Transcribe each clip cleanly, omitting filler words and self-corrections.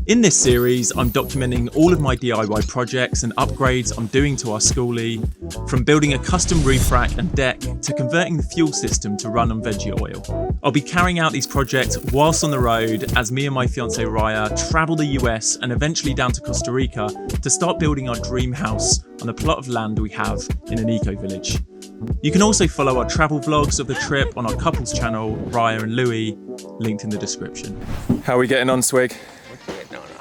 In this series, I'm documenting all of my DIY projects and upgrades I'm doing to our skoolie, from building a custom roof rack and deck to converting the fuel system to run on veggie oil. I'll be carrying out these projects whilst on the road as me and my fiancée Raya travel the US and eventually down to Costa Rica to start building our dream house on a plot of land we have in an eco-village. You can also follow our travel vlogs of the trip on our couples channel, Raya and Louis, linked in the description. How are we getting on, Swig?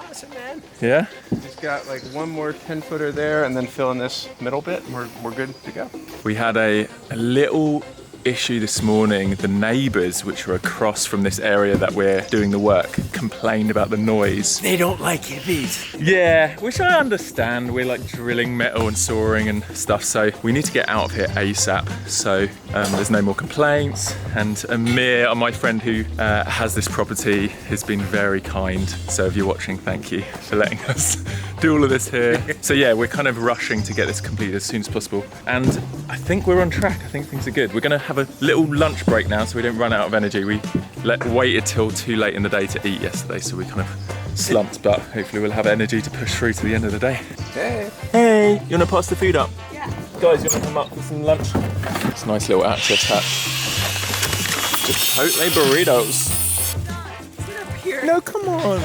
Awesome, man. Yeah? Just got like one more 10-footer there and then fill in this middle bit and we're good to go. We had a little issue this morning. The neighbours, which are across from this area that we're doing the work, complained about the noise. They don't like it, these. Yeah, which I understand. We're like drilling metal and sawing and stuff, so we need to get out of here ASAP. So there's no more complaints. And Amir, my friend who has this property, has been very kind. So if you're watching, thank you for letting us do all of this here. So yeah, we're kind of rushing to get this completed as soon as possible. And I think we're on track. I think things are good. We're gonna have a little lunch break now so we don't run out of energy. We waited till too late in the day to eat yesterday, so we kind of slumped, but hopefully we'll have energy to push through to the end of the day. Hey. Hey, you wanna pass the food up? Yeah. Guys, you wanna come up for some lunch? It's a nice little access hatch. Chipotle burritos. Sit up here. No, come on.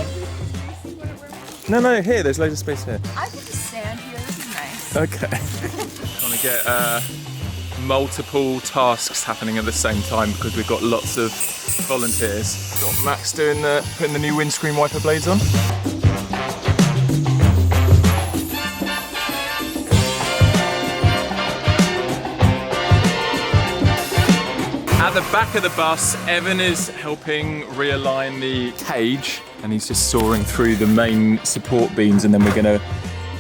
No, here, there's loads of space here. I can just stand here, this is nice. Okay. Trying to get multiple tasks happening at the same time because we've got lots of volunteers. Got Max doing putting the new windscreen wiper blades on. At the back of the bus, Evan is helping realign the cage and he's just sawing through the main support beams, and then we're gonna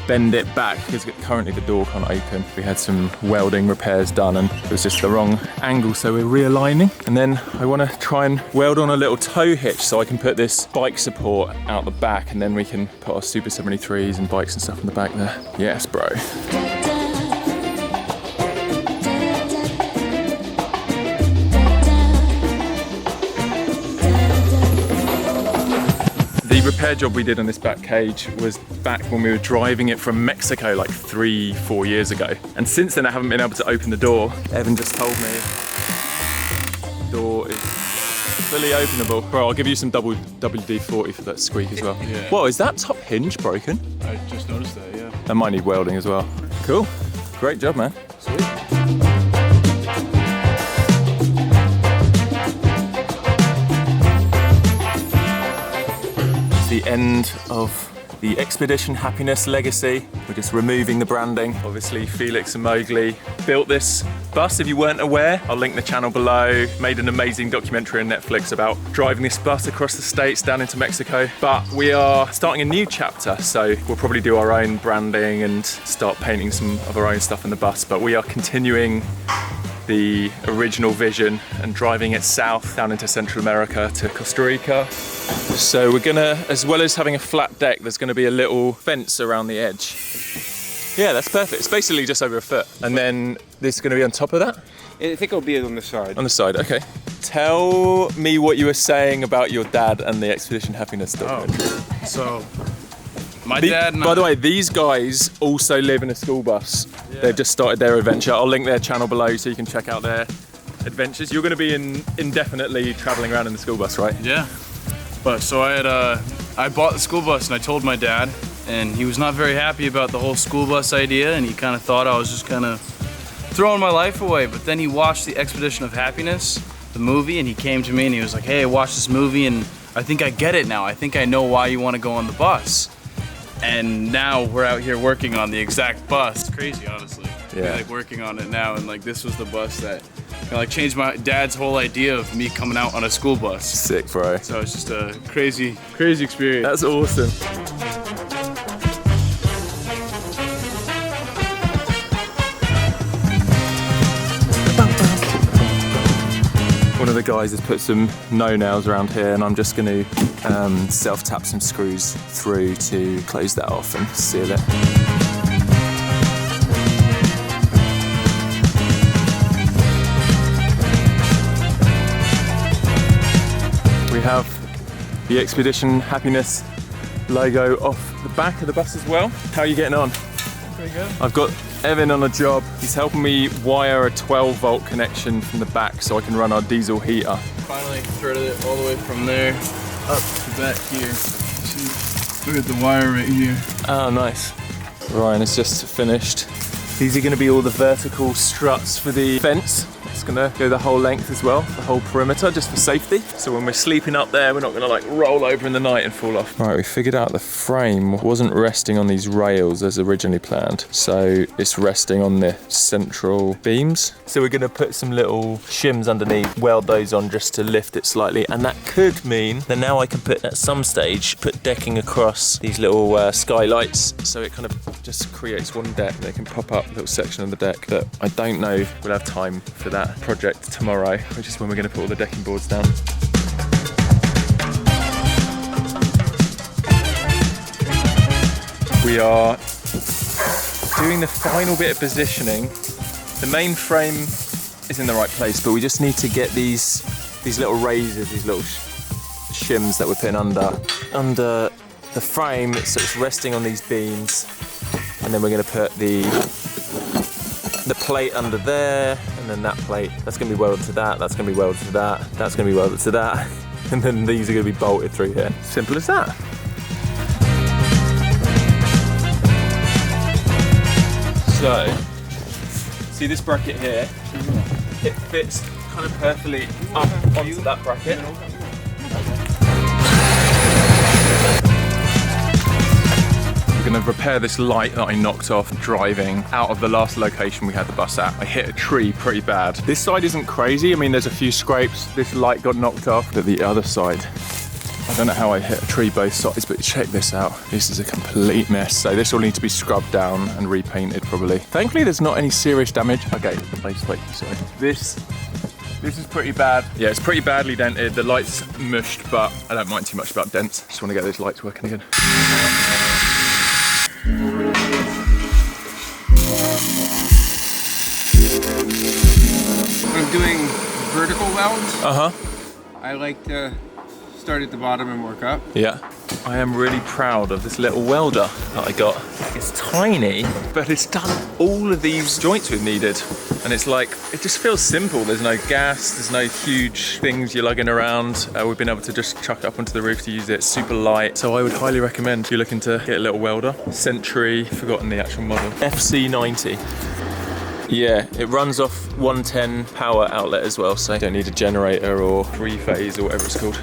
bend it back because currently the door can't open. We had some welding repairs done and it was just the wrong angle, so we're realigning. And then I want to try and weld on a little tow hitch so I can put this bike support out the back, and then we can put our Super 73s and bikes and stuff in the back there. Yes, bro. The repair job we did on this back cage was back when we were driving it from Mexico like 3-4 years ago. And since then I haven't been able to open the door. Evan just told me the door is fully openable. Bro, I'll give you some WD-40 for that squeak as well. Yeah. Whoa, is that top hinge broken? I just noticed that, yeah. That might need welding as well. Cool, great job, man. Sweet. The end of the Expedition Happiness legacy. We're just removing the branding. Obviously, Felix and Mowgli built this bus. If you weren't aware, I'll link the channel below. Made an amazing documentary on Netflix about driving this bus across the states down into Mexico. But we are starting a new chapter, so we'll probably do our own branding and start painting some of our own stuff in the bus. But we are continuing the original vision and driving it south down into Central America to Costa Rica. So we're gonna, as well as having a flat deck, there's gonna be a little fence around the edge. Yeah, that's perfect. It's basically just over a foot. And then this is gonna be on top of that? I think it'll be on the side. On the side, okay. Tell me what you were saying about your dad and the Expedition Happiness documentary. So, my dad and By the way, these guys also live in a school bus. Yeah. They've just started their adventure. I'll link their channel below so you can check out their adventures. You're gonna be indefinitely traveling around in the school bus, right? Yeah. But so I bought the school bus and I told my dad, and he was not very happy about the whole school bus idea, and he kind of thought I was just kind of throwing my life away. But then he watched the Expedition of Happiness, the movie, and he came to me and he was like, hey, I watched this movie and I think I get it now. I think I know why you want to go on the bus. And now we're out here working on the exact bus. It's crazy, honestly. Yeah. We're like working on it now, and like this was the bus that kind of like changed my dad's whole idea of me coming out on a school bus. Sick, bro. So it's just a crazy experience. That's awesome. One of the guys has put some no-nails around here, and I'm just going to self-tap some screws through to close that off and seal it. We have the Expedition Happiness logo off the back of the bus as well. How are you getting on? Pretty good. I've got Evan on a job. He's helping me wire a 12-volt connection from the back so I can run our diesel heater. Finally threaded it all the way from there up to back here. See, look at the wire right here. Oh, nice. Ryan has just finished. These are going to be all the vertical struts for the fence. It's going to go the whole length as well, the whole perimeter, just for safety. So when we're sleeping up there, we're not going to like roll over in the night and fall off. Right, we figured out the frame wasn't resting on these rails as originally planned. So it's resting on the central beams. So we're going to put some little shims underneath, weld those on just to lift it slightly. And that could mean that now I can put, at some stage, put decking across these little skylights. So it kind of just creates one deck. They can pop up a little section of the deck that I don't know if we'll have time for that project tomorrow, which is when we're going to put all the decking boards down. We are doing the final bit of positioning. The main frame is in the right place, but we just need to get these little razors, these little shims that we're putting under the frame, so it's resting on these beams, and then we're going to put the plate under there, and then that plate, that's going to be welded to that, that's going to be welded to that, that's going to be welded to that, and then these are going to be bolted through here. Simple as that. So, see this bracket here? It fits kind of perfectly up onto that bracket. We're going to repair this light that I knocked off driving out of the last location we had the bus at. I hit a tree pretty bad. This side isn't crazy. I mean, there's a few scrapes. This light got knocked off, but the other side, I don't know how I hit a tree both sides, but check this out. This is a complete mess. So this will need to be scrubbed down and repainted probably. Thankfully, there's not any serious damage. Okay, wait, sorry. This is pretty bad. Yeah, it's pretty badly dented. The light's mushed, but I don't mind too much about dents. Just want to get those lights working again. I'm doing vertical welds. Uh-huh. I like to start at the bottom and work up. Yeah. I am really proud of this little welder that I got. It's tiny, but it's done all of these joints we've needed. And it's like, it just feels simple. There's no gas, there's no huge things you're lugging around. We've been able to just chuck it up onto the roof to use it. It's super light. So I would highly recommend if you're looking to get a little welder. Century, forgotten the actual model. FC90. Yeah, it runs off 110 power outlet as well, so you don't need a generator or three-phase or whatever it's called.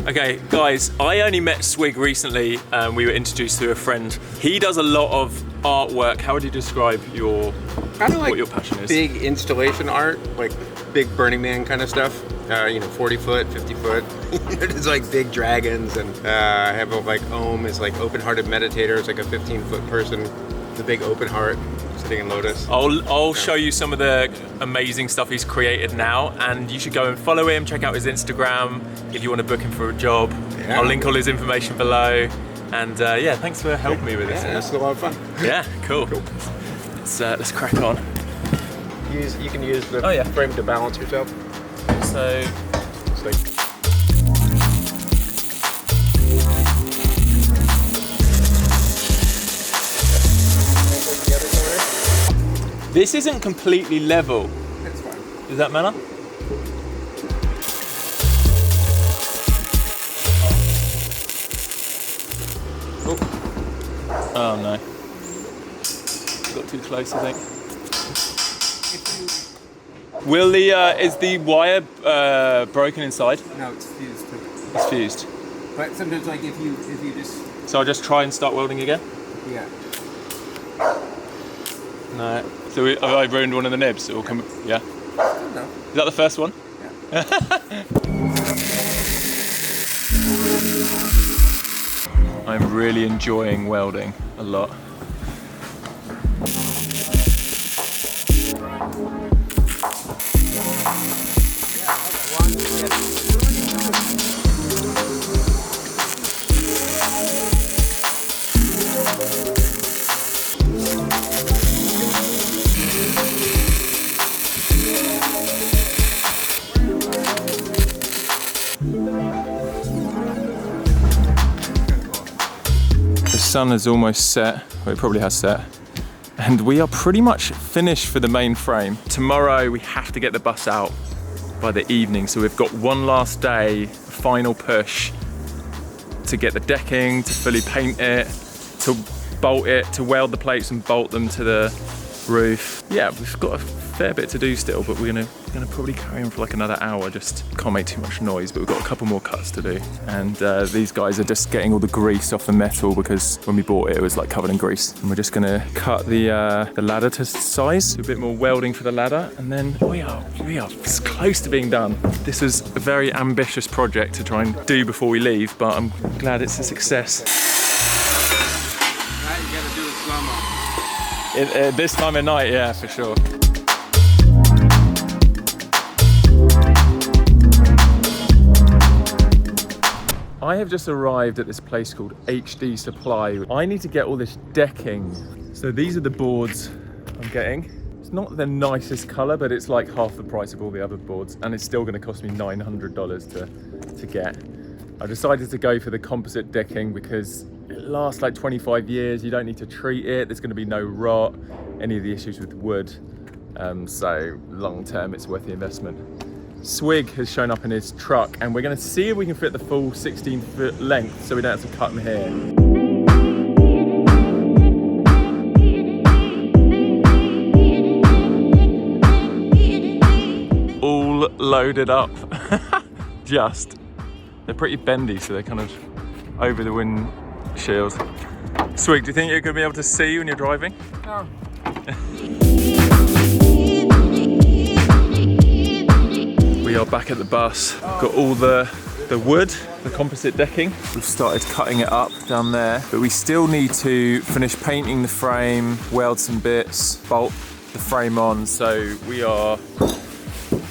Okay, guys, I only met Swig recently. We were introduced through a friend. He does a lot of artwork. How would you describe what your passion is? Big installation art, like big Burning Man kind of stuff. 40 foot, 50 foot. It's like big dragons, and I have like Om is like open-hearted meditator. It's like a 15-foot person, the big open heart. Sitting in lotus. I'll show you some of the amazing stuff he's created now, and you should go and follow him, check out his Instagram if you want to book him for a job. Yeah. I'll link all his information below, and yeah, thanks for helping me with this. Yeah, it's a lot of fun. Yeah, cool. Let's crack on. You can use the frame to balance yourself. So it's like this isn't completely level. It's fine. Does that matter? Oh no. Got too close, I think. Will is the wire broken inside? No, it's fused too. It's fused. But sometimes, like if you just So I'll just try and start welding again. yeah. No. So have I ruined one of the nibs? It will come. Yeah. No. Is that the first one? Yeah. I'm really enjoying welding a lot. sun is almost set, well, it probably has set. And we are pretty much finished for the main frame. Tomorrow we have to get the bus out by the evening, so we've got one last day, final push to get the decking, to fully paint it, to bolt it, to weld the plates and bolt them to the roof. Yeah, we've got a fair bit to do still, but we're gonna probably carry on for like another hour. Just can't make too much noise, but we've got a couple more cuts to do. And these guys are just getting all the grease off the metal because when we bought it, it was like covered in grease. And we're just gonna cut the ladder to size, do a bit more welding for the ladder, and then we are close to being done. This was a very ambitious project to try and do before we leave, but I'm glad it's a success. Now you gotta do it slow-mo. This time of night, yeah, for sure. I have just arrived at this place called HD Supply. I need to get all this decking. So these are the boards I'm getting. It's not the nicest color, but it's like half the price of all the other boards, and it's still gonna cost me $900 to get. I decided to go for the composite decking because it lasts like 25 years. You don't need to treat it. There's gonna be no rot, any of the issues with wood. So long term, it's worth the investment. Swig has shown up in his truck, and we're going to see if we can fit the full 16-foot length so we don't have to cut them here. All loaded up. They're pretty bendy, so they're kind of over the windshield. Swig, do you think you're going to be able to see when you're driving? No. We are back at the bus. Got all the wood, the composite decking. We've started cutting it up down there, but we still need to finish painting the frame, weld some bits, bolt the frame on. So we are,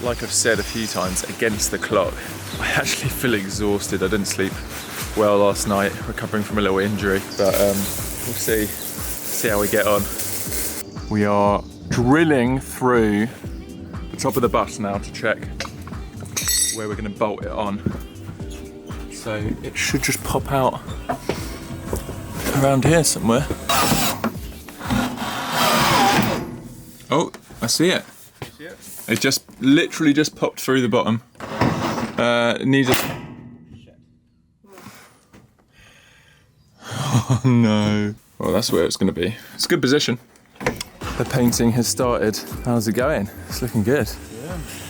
like I've said a few times, against the clock. I actually feel exhausted. I didn't sleep well last night, recovering from a little injury, but we'll see how we get on. We are drilling through the top of the bus now to check where we're going to bolt it on. So it should just pop out around here somewhere. Oh, I see it. You see it? It just literally just popped through the bottom. It needs a... Oh no. Well, that's where it's going to be. It's a good position. The painting has started. How's it going? It's looking good.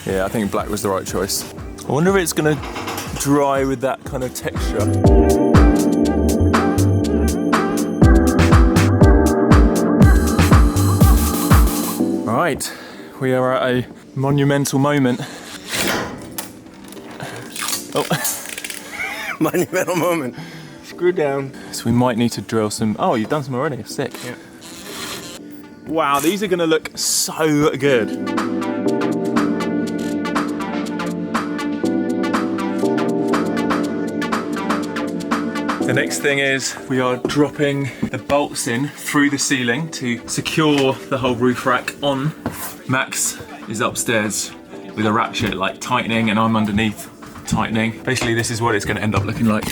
Yeah, I think black was the right choice. I wonder if it's going to dry with that kind of texture. All right, we are at a monumental moment. Oh. Monumental moment. Screw down. So we might need to drill some. Oh, you've done some already. Sick. Yeah. Wow, these are going to look so good. The next thing is we are dropping the bolts in through the ceiling to secure the whole roof rack on. Max is upstairs with a ratchet, like tightening, and I'm underneath tightening. Basically, this is what it's going to end up looking like.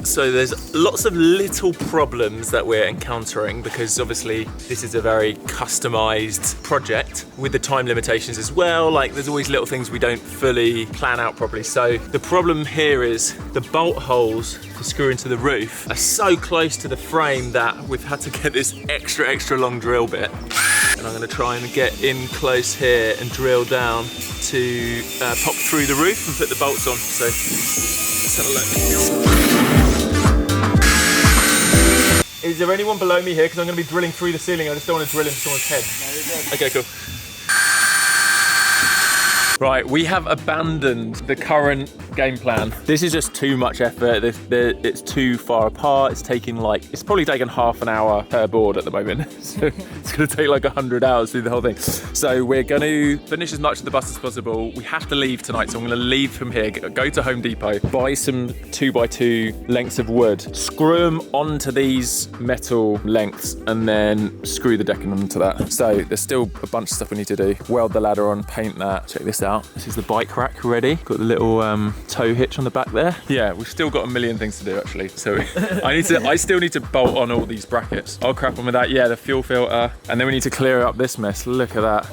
So there's lots of little problems that we're encountering because obviously this is a very customized project with the time limitations as well. Like there's always little things we don't fully plan out properly. So the problem here is the bolt holes to screw into the roof are so close to the frame that we've had to get this extra long drill bit. And I'm gonna try and get in close here and drill down to pop through the roof and put the bolts on. So let's have a look. Is there anyone below me here? Because I'm going to be drilling through the ceiling. I just don't want to drill into someone's head. No, you're good. Okay, cool. Right, we have abandoned the current game plan. This is just too much effort. It's too far apart. It's probably taken half an hour per board at the moment. So it's going to take like 100 hours to do the whole thing. So we're going to finish as much of the bus as possible. We have to leave tonight, so I'm going to leave from here, go to Home Depot, buy some 2x2 lengths of wood, screw them onto these metal lengths, and then screw the decking onto that. So there's still a bunch of stuff we need to do. Weld the ladder on, paint that. Check this out. This is the bike rack ready. Got the little tow hitch on the back there. Yeah, we've still got a million things to do actually. So I still need to bolt on all these brackets. I'll crack on with that. Yeah, the fuel filter. And then we need to clear up this mess. Look at that.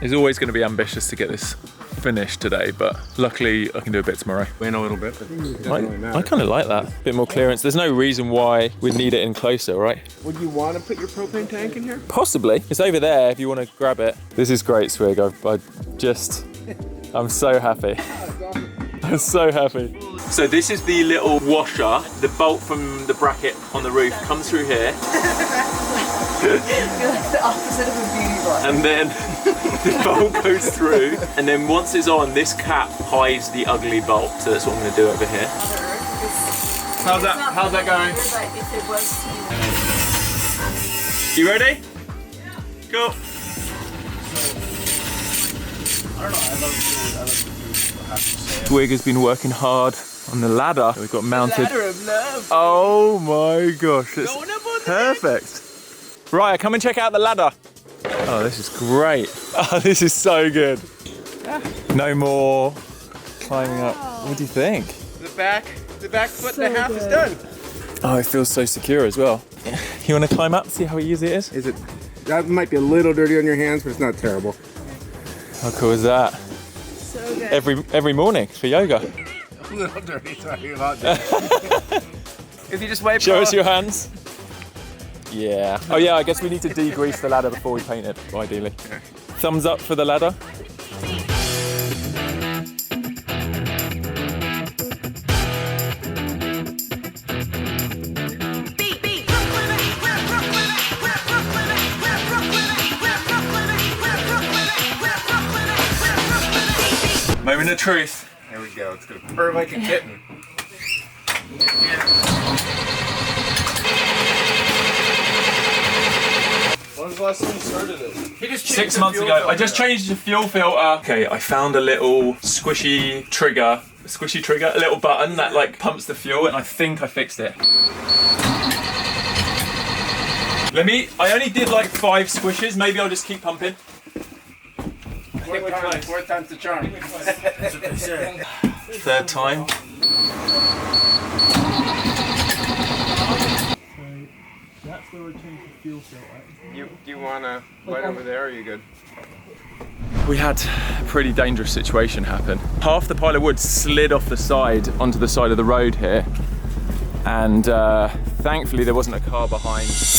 It's always going to be ambitious to get this finished today, but luckily I can do a bit tomorrow. Win a little bit, but it doesn't really matter. I kind of like that. Bit more clearance. There's no reason why we'd need it in closer, right? Would you want to put your propane tank in here? Possibly. It's over there if you want to grab it. This is great, Swig. I'm so happy. I'm so happy. So this is the little washer. The bolt from the bracket on the roof comes through here. You're like the opposite of a beauty box. And then the bolt goes through. And then once it's on, this cap hides the ugly bolt. So that's what I'm going to do over here. How's that going? But if it was to You ready? Yeah. Go. I don't know, I love food, I have to say. Swig has been working hard on the ladder. We've got mounted. ladder of love. Oh my gosh, it's Going up on the perfect. Raya, come and check out the ladder. Oh, this is great. Oh, this is so good. No more climbing up. What do you think? The back foot and a half is done. Oh, it feels so secure as well. You want to climb up, see how easy it is? Is it? That might be a little dirty on your hands, but it's not terrible. How cool is that? So good. Every morning for yoga. A little dirty, sorry, a lot dirty. If you just wipe Show off. us your hands. Yeah. Oh yeah, I guess we need to degrease the ladder before we paint it, ideally. Thumbs up for the ladder. Moment of truth. There we go. It's gonna purr like a kitten. When was the last time you started it? 6 months ago. I just changed the fuel filter. Okay, I found a little squishy trigger, a little button that like pumps the fuel, and I think I fixed it. I only did like 5 squishes. Maybe I'll just keep pumping. Fourth time's the charm. Third time. That's where I changed the fuel filter. Do you want to light over there, or are you good? We had a pretty dangerous situation happen. Half the pile of wood slid off the side onto the side of the road here, and thankfully there wasn't a car behind.